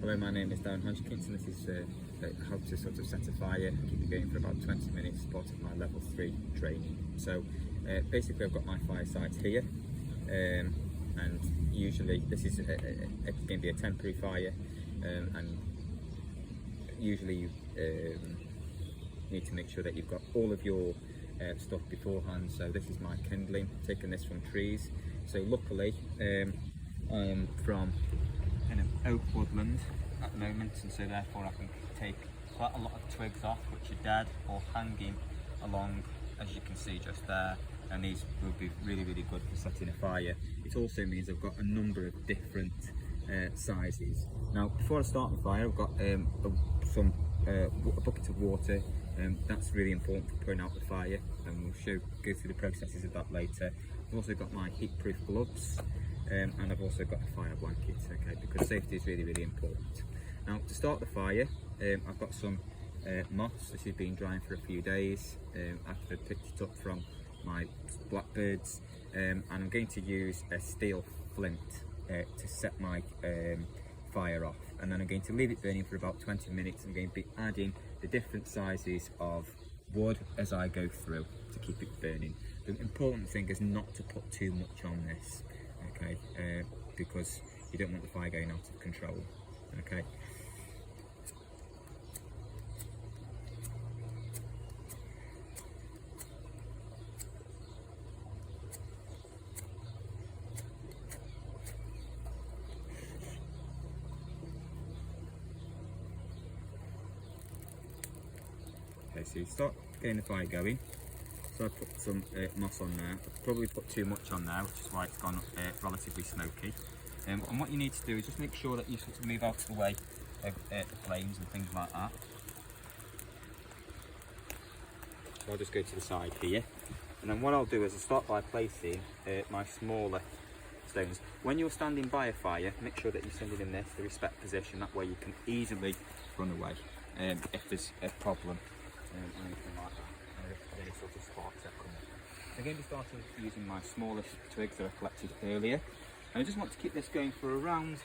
Hello, my name is Darren Hodgkins, and this is how to sort of set a fire, keep it going for about 20 minutes, part of my level 3 training. So basically I've got my fire site here, and usually this is going to be a temporary fire, and usually you need to make sure that you've got all of your stuff beforehand. So this is my kindling, taking this from trees. So luckily I am from an oak woodland at the moment, and so therefore I can take quite a lot of twigs off which are dead or hanging along, as you can see just there, and these will be really good for setting a fire. It also means I've got a number of different sizes. Now before I start the fire, I've got a bucket of water. That's really important for putting out the fire, and we'll go through the processes of that later. I've also got my heat-proof gloves, and I've also got a fire blanket, okay, because safety is really important. Now to start the fire, I've got some moss. This has been drying for a few days after I picked it up from my blackbirds, and I'm going to use a steel flint to set my fire off, and then I'm going to leave it burning for about 20 minutes. I'm going to be adding the different sizes of wood as I go through to keep it burning. The important thing is not to put too much on this, okay, because you don't want the fire going out of control, okay. Okay, so you start getting the fire going. So I put some moss on there. I've probably put too much on there, which is why it's gone relatively smoky. And what you need to do is just make sure that you sort of move out of the way of the flames and things like that. So I'll just go to the side here. And then what I'll do is I'll start by placing my smaller stones. When you're standing by a fire, make sure that you're standing in the respect position. That way you can easily run away if there's a problem or anything like that. Any sort of sparks that come up. I'm going to be starting using my smallest twigs that I collected earlier, and I just want to keep this going for around,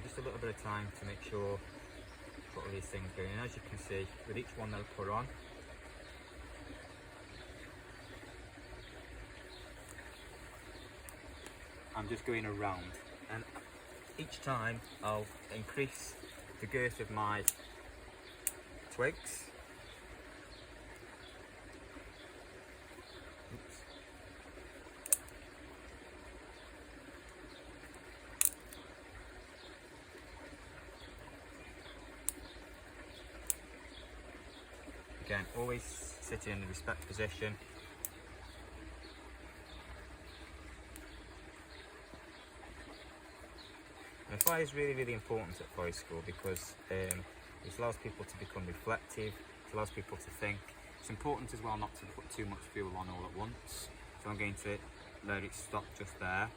just a little bit of time to make sure I've got all these things going. And as you can see, with each one that I put on, I'm just going around, and each time I'll increase the girth of my twigs. Again, always sitting in the respect position. And fire is really important at forest school because it allows people to become reflective, it allows people to think. It's important as well not to put too much fuel on all at once, so I'm going to let it stop just there.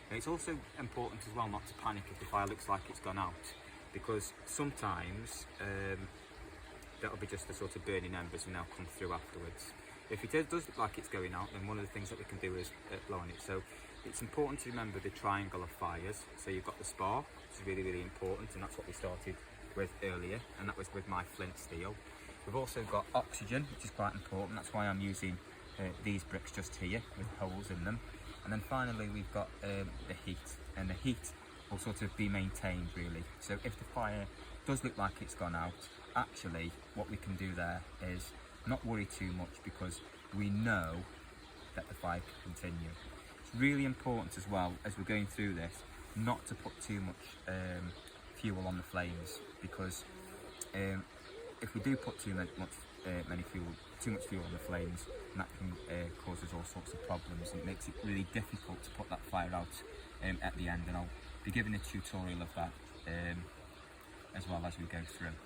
And it's also important as well not to panic if the fire looks like it's gone out, because sometimes that'll be just the sort of burning embers and they'll come through afterwards. If it does look like it's going out, then one of the things that we can do is blow on it. So it's important to remember the triangle of fires. So you've got the spark, which is really important, and that's what we started with earlier, and that was with my flint steel. We've also got oxygen, which is quite important. That's why I'm using these bricks just here with holes in them. And then finally we've got the heat, and the heat will sort of be maintained really. So if the fire does look like it's gone out, actually what we can do there is not worry too much, because we know that the fire can continue. It's really important as well, as we're going through this, not to put too much fuel on the flames, because if we do put too much fuel on the flames, that can cause us all sorts of problems, and it makes it really difficult to put that fire out at the end. And I'll be giving a tutorial of that as well as we go through.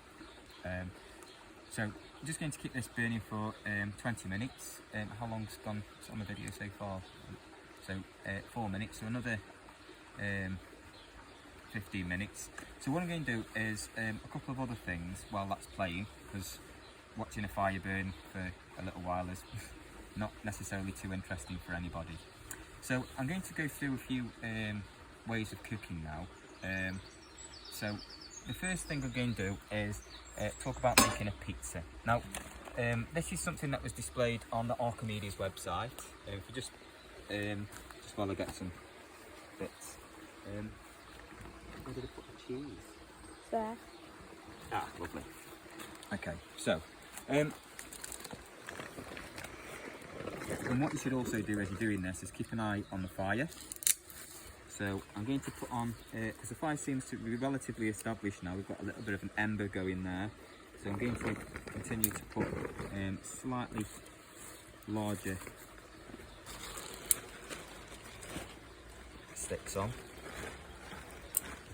So I'm just going to keep this burning for 20 minutes. How long's gone on the video so far? So 4 minutes, so another 15 minutes. So what I'm going to do is a couple of other things while that's playing, because watching a fire burn for a little while is not necessarily too interesting for anybody. So I'm going to go through a few ways of cooking now. So the first thing I'm going to do is talk about making a pizza. Now, this is something that was displayed on the Archimedes website. If you just while I get some bits. Where did I put the cheese? There. Ah, lovely. Okay, so and what you should also do as you're doing this is keep an eye on the fire. So I'm going to put on, because the fire seems to be relatively established now, we've got a little bit of an ember going there. So I'm going to continue to put slightly larger sticks on.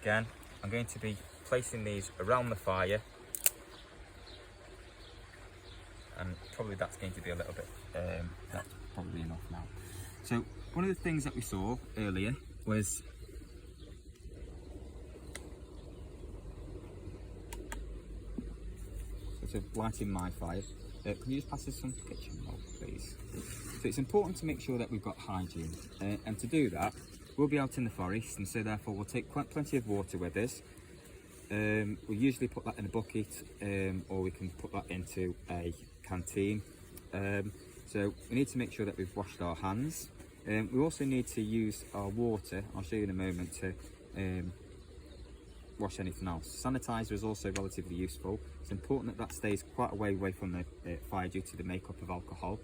Again, I'm going to be placing these around the fire, and probably that's going to be a little bit, that's probably enough now. So one of the things that we saw earlier was sort of lighting my fire. Can you just pass us some kitchen roll, please? So it's important to make sure that we've got hygiene, and to do that we'll be out in the forest, and so therefore we'll take plenty of water with us. We usually put that in a bucket, or we can put that into a canteen. So we need to make sure that we've washed our hands. We also need to use our water, I'll show you in a moment, to wash anything else. Sanitizer is also relatively useful. It's important that that stays quite a way away from the fire due to the makeup of alcohol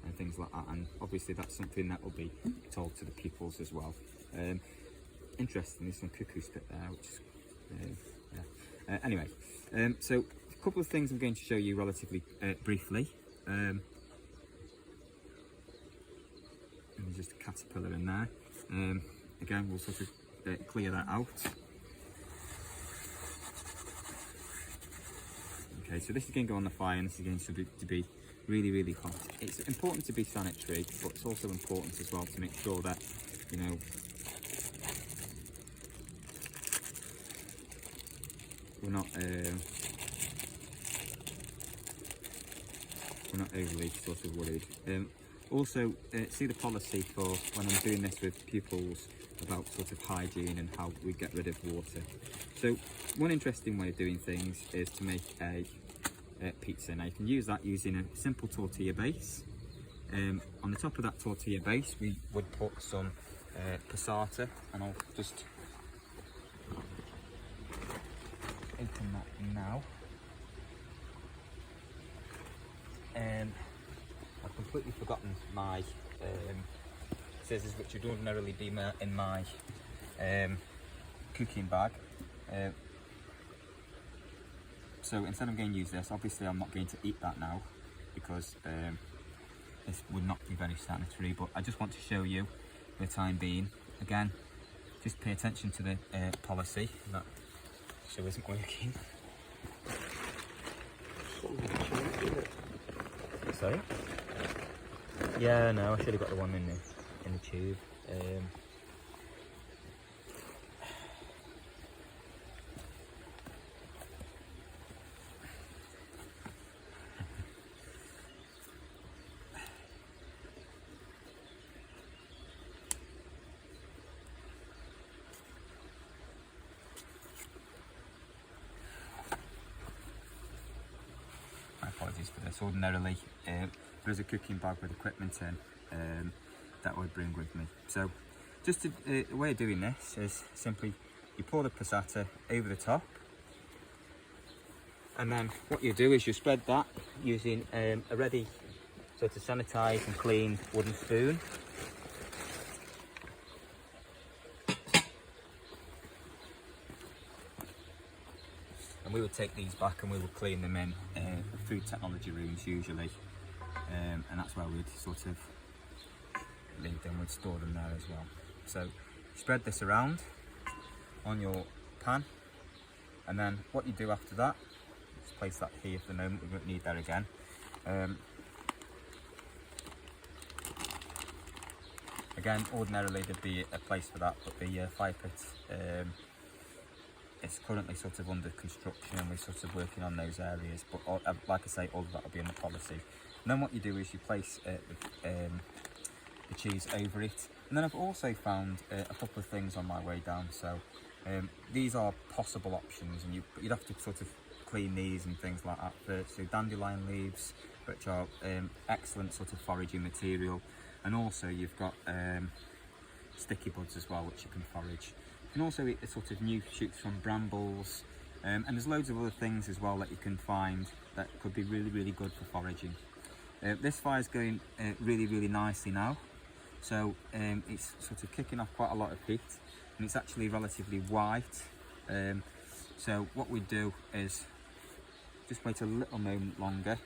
and things like that, and obviously that's something that will be told to the pupils as well. Interesting, there's some cuckoo spit there, which is, yeah. Anyway, so a couple of things I'm going to show you relatively briefly. And there's just a caterpillar in there. Again, we'll sort of clear that out. Okay, so this is going to go on the fire, and this is going to be really hot. It's important to be sanitary, but it's also important as well to make sure that, you know, we're not overly sort of worried. Also, see the policy for when I'm doing this with pupils about sort of hygiene and how we get rid of water. So one interesting way of doing things is to make a pizza. Now you can use that using a simple tortilla base. On the top of that tortilla base we would put some passata, and I'll just open that now. I've completely forgotten my scissors, which would ordinarily be in my cooking bag. So instead I'm going to use this. Obviously I'm not going to eat that now because this would not be very sanitary, but I just want to show you for the time being. Again, just pay attention to the policy. That show isn't working. Sorry? Yeah, no, I should have got the one in the tube. My apologies for this. Ordinarily, there's a cooking bag with equipment in that I would bring with me. So just a way of doing this is simply you pour the passata over the top, and then what you do is you spread that using a ready sort of sanitised and clean wooden spoon. And we would take these back and we would clean them in food technology rooms usually, and that's where we'd sort of leave them, we'd store them there as well. So spread this around on your pan, and then what you do after that, just place that here for the moment, we won't need that again. Again, ordinarily there'd be a place for that, but the fire pit, it's currently sort of under construction and we're sort of working on those areas, but like I say, all of that will be in the policy. And then what you do is you place the cheese over it. And then I've also found a couple of things on my way down. So These are possible options, and you'd have to sort of clean these and things like that first. So dandelion leaves, which are excellent sort of foraging material, and also you've got sticky buds as well, which you can forage. You can also eat the sort of new shoots from brambles, and there's loads of other things as well that you can find that could be really good for foraging. This fire's going really nicely now, so it's sort of kicking off quite a lot of heat, and it's actually relatively white. So what we do is just wait a little moment longer,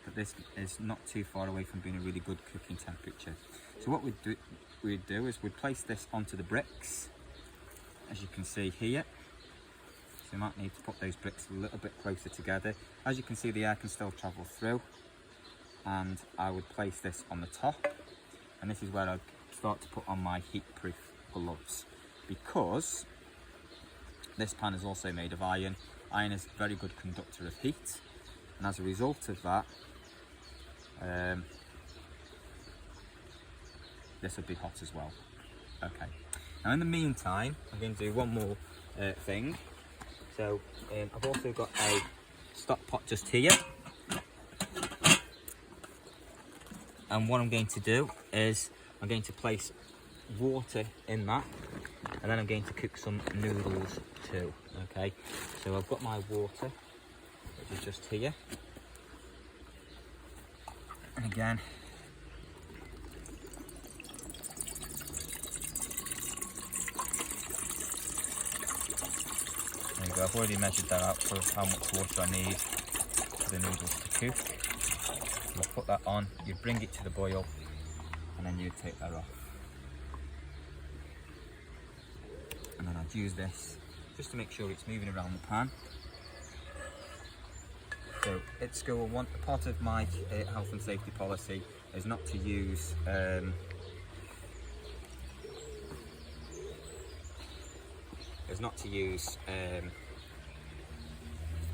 but this is not too far away from being a really good cooking temperature. So what we'd do is we'd place this onto the bricks, as you can see here. So you might need to put those bricks a little bit closer together. As you can see, the air can still travel through, and I would place this on the top, and this is where I'd start to put on my heat-proof gloves, because this pan is also made of iron. Iron is a very good conductor of heat, and as a result of that, this will be hot as well. Okay, now in the meantime, I'm going to do one more thing. So I've also got a stock pot just here, and what I'm going to do is I'm going to place water in that, and then I'm going to cook some noodles too. Okay, so I've got my water, which is just here, and again, there you go. I've already measured that out for how much water I need for the noodles to cook. You'll put that on, you bring it to the boil, and then you take that off. And then I'd use this just to make sure it's moving around the pan. So at school, part of my health and safety policy is not to use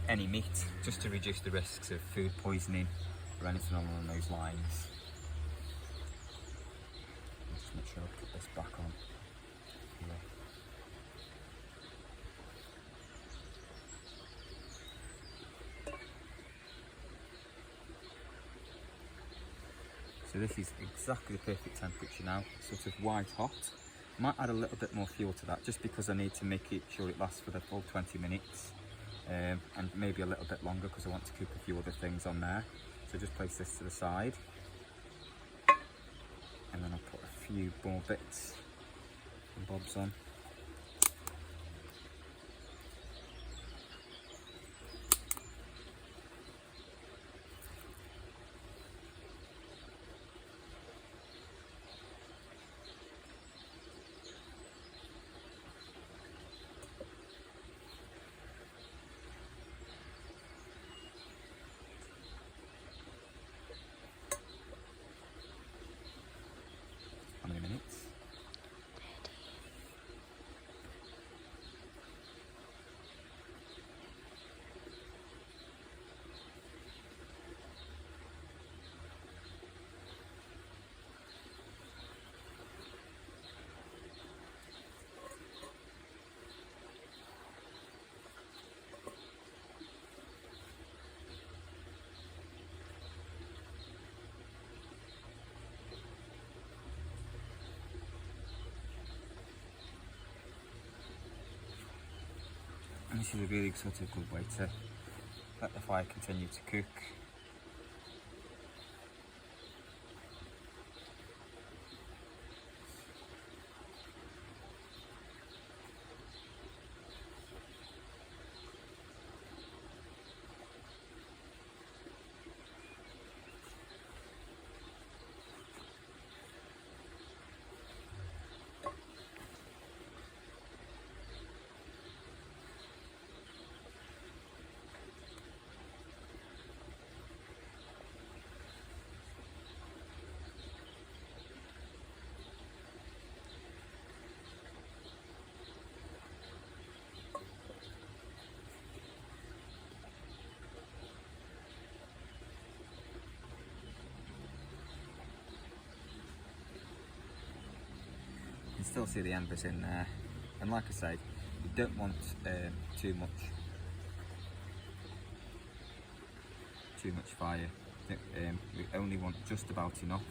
any meat, just to reduce the risks of food poisoning or anything along those lines. Just make sure I put this back on here. So this is exactly the perfect temperature now, sort of white hot. Might add a little bit more fuel to that, just because I need to make sure it lasts for the full 20 minutes, and maybe a little bit longer because I want to cook a few other things on there. So just place this to the side, and then I'll put a few more bits and bobs on. How many minutes? And this is a really sort of good way to let the fire continue to cook. You can still see the embers in there, And like I say, you don't want too much fire. We only want just about enough.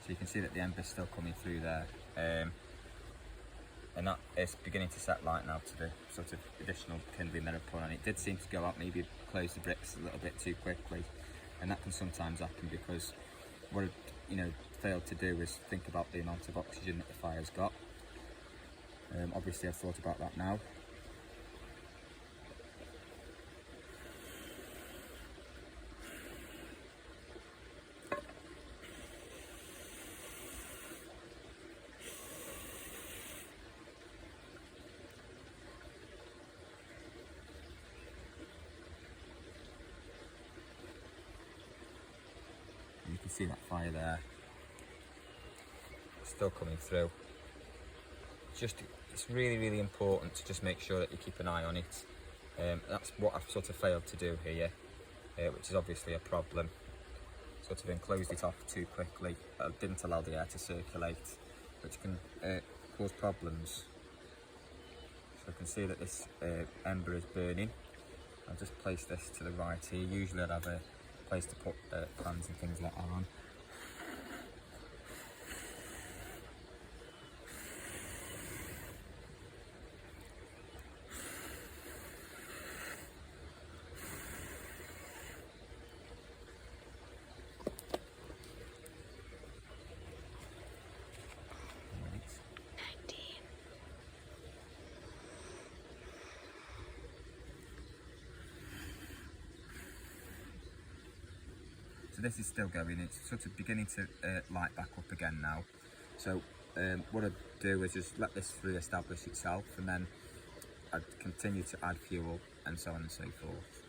So you can see that the ember's still coming through there, and that is beginning to set light now to the sort of additional kindling that I've put on. It did seem to go out, maybe close the bricks a little bit too quickly, and that can sometimes happen because what I failed to do is think about the amount of oxygen that the fire's got. Obviously I've thought about that now. You can see that fire there, still coming through. It's really important to just make sure that you keep an eye on it. That's what I've sort of failed to do here, which is obviously a problem. Sort of enclosed it off too quickly, didn't allow the air to circulate, which can cause problems. So I can see that this ember is burning. I'll just place this to the right here. Usually I'd have a place to put pans and things like that on. So this is still going, it's sort of beginning to light back up again now. So what I'd do is just let this re-establish itself, and then I'd continue to add fuel and so on and so forth.